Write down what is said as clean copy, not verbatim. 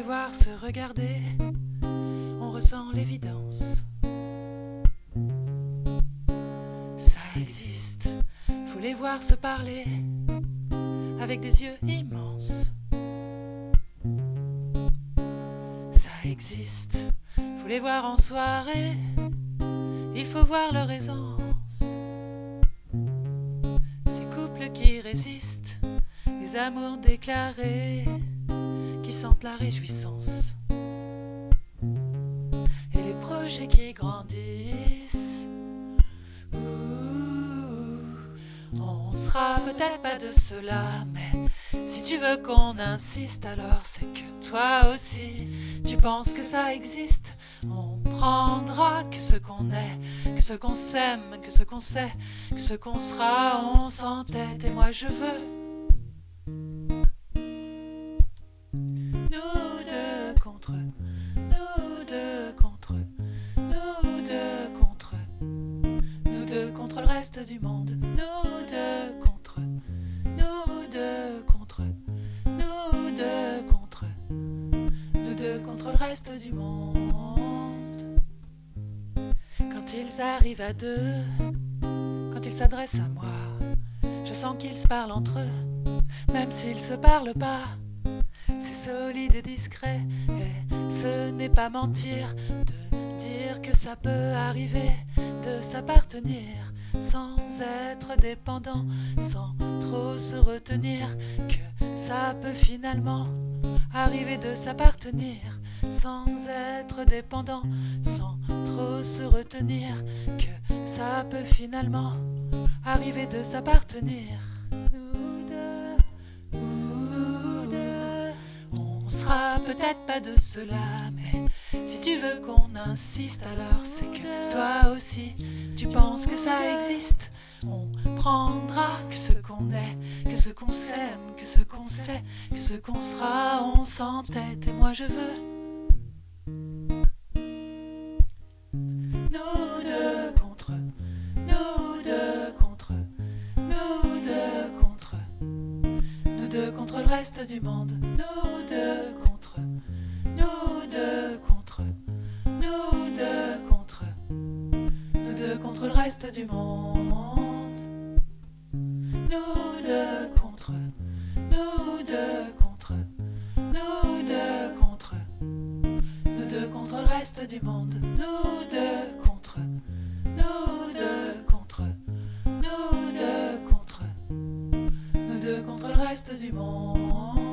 voir se regarder, on ressent l'évidence. Ça existe, faut les voir se parler avec des yeux immenses. Ça existe, faut les voir en soirée, il faut voir leur aisance. Ces couples qui résistent, les amours déclarés, qui sentent la réjouissance. Et les projets qui grandissent. On sera peut-être pas de cela, mais si tu veux qu'on insiste, alors c'est que toi aussi tu penses que ça existe. On prendra que ce qu'on est, que ce qu'on s'aime, que ce qu'on sait, que ce qu'on sera, on s'entête. Et moi je veux nous deux contre, nous deux contre, nous deux contre, nous deux contre le reste du monde. Nous deux contre, nous deux contre, nous deux contre, nous deux contre le reste du monde. Quand ils arrivent à deux, quand ils s'adressent à moi, je sens qu'ils se parlent entre eux, même s'ils se parlent pas. C'est solide et discret, et ce n'est pas mentir de dire que ça peut arriver de s'appartenir sans être dépendant, sans trop se retenir, que ça peut finalement arriver de s'appartenir sans être dépendant, sans trop se retenir, que ça peut finalement arriver de s'appartenir. On sera peut-être pas de cela, mais si tu veux qu'on insiste, alors c'est que toi aussi tu penses que ça existe. On prendra que ce qu'on est, que ce qu'on s'aime, que ce qu'on sait, que ce qu'on sera, on s'entête. Et moi je veux nous deux contre, nous deux contre, nous deux contre, nous deux contre le reste du monde. Nous deux contre, nous deux contre, nous deux contre, nous deux contre le reste du monde. Nous deux contre, nous deux contre, nous deux contre, nous deux contre le reste du monde. Nous deux contre, nous deux contre, nous deux contre, nous deux contre le reste du monde.